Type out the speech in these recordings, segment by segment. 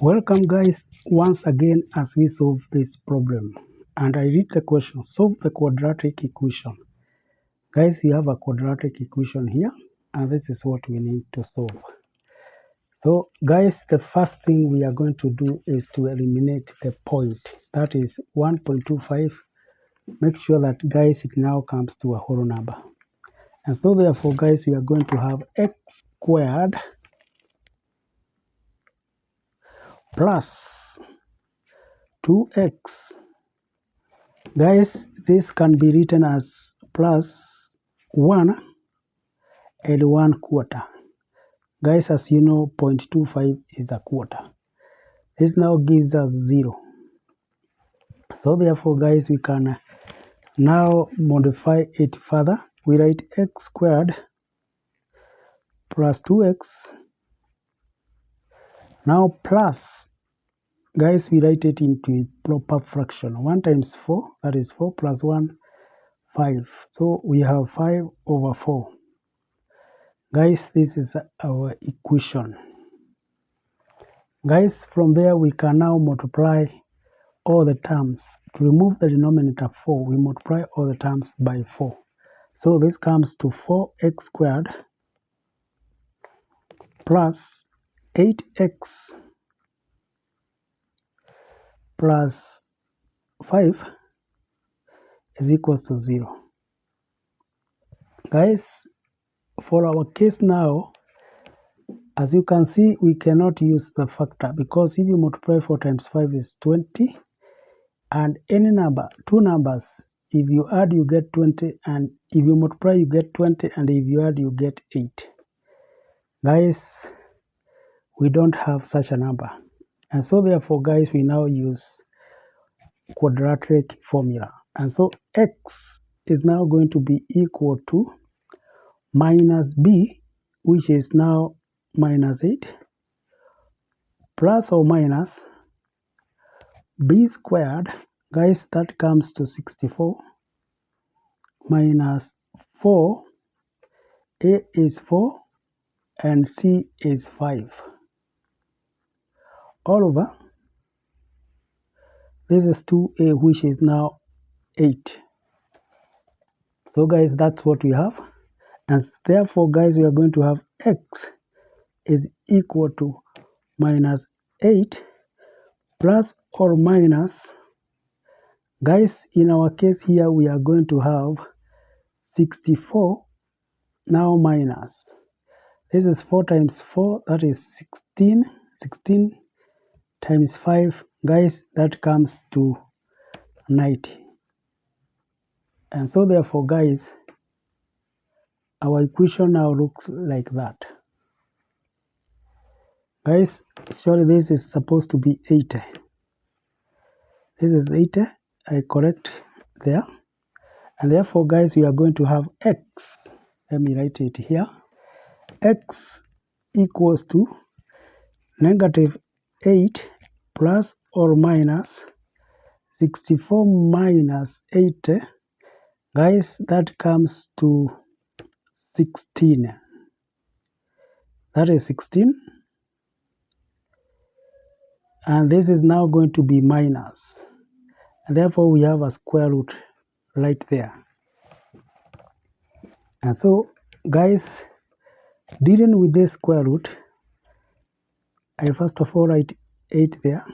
Welcome guys once again as we solve this problem, and I read the question: solve the quadratic equation. Guys, we have a quadratic equation here and this is what we need to solve. So guys, the first thing we are going to do is to eliminate the point, that is 1.25. Make sure that guys it now comes to a whole number, and so therefore guys we are going to have x squared plus 2x. Guys, this can be written as plus 1 and 1/4. Guys, as you know, 0.25 is a quarter. This now gives us 0. So therefore, guys, we can now modify it further. We write x squared plus 2x. Now plus, guys, we write it into a proper fraction. 1 times 4, that is 4 plus 1, 5. So we have 5 over 4. Guys, this is our equation. Guys, from there we can now multiply all the terms. To remove the denominator 4, we multiply all the terms by 4. So this comes to 4x squared plus 8x plus 5 is equals to 0. Guys, for our case now, as you can see, we cannot use the factor because if you multiply 4 times 5 is 20, and any number, two numbers, if you add you get 20, and if you multiply you get 20, and if you add you get 8. Guys, we don't have such a number, and so therefore guys we now use quadratic formula, and so x is now going to be equal to minus b, which is now minus 8, plus or minus b squared. Guys, that comes to 64 minus 4, a is 4 and c is 5, all over, this is 2a, which is now 8. So guys, that's what we have, and therefore guys we are going to have x is equal to minus 8 plus or minus, guys, in our case here we are going to have 64 now minus, this is 4 times 4, that is 16, 16 times 5, guys, that comes to 90. And so therefore guys, our equation now looks like that. Guys, surely this is supposed to be 80. This is 80, I correct there. And therefore guys, we are going to have x, let me write it here, x equals to negative 8 plus or minus 64 minus 80. Guys, that comes to 16. That is 16. And this is now going to be minus. And therefore, we have a square root right there. And so, guys, dealing with this square root, I first of all write 8 there.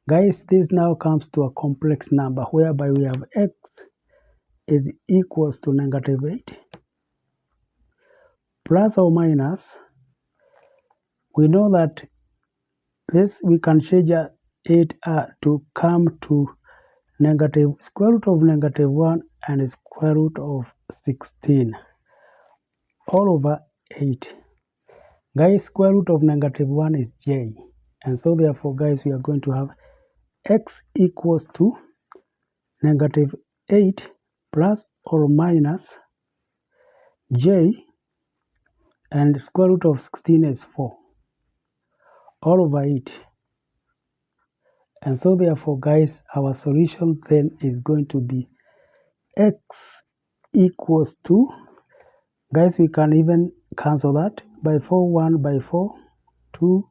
Guys, this now comes to a complex number whereby we have x is equals to negative 8 plus or minus, we know that this we can change 8 to come to negative square root of negative 1 and square root of 16 all over 8. Guys, square root of negative 1 is j, and so therefore guys we are going to have x equals to negative 8 plus or minus j, and square root of 16 is 4 all over 8. And so therefore guys, our solution then is going to be x equals to, guys, we can even cancel that by 4, 1 by 4, 2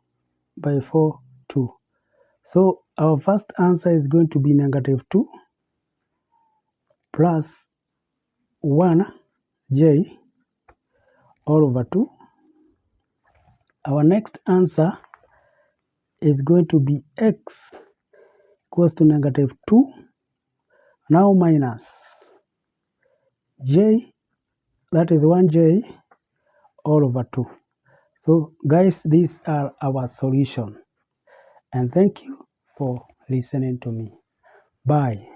by 4, So our first answer is going to be negative 2 plus 1j all over 2. Our next answer is going to be x equals to negative 2 now minus j, that is 1j all over 2. So guys, these are our solution, and thank you for listening to me. Bye.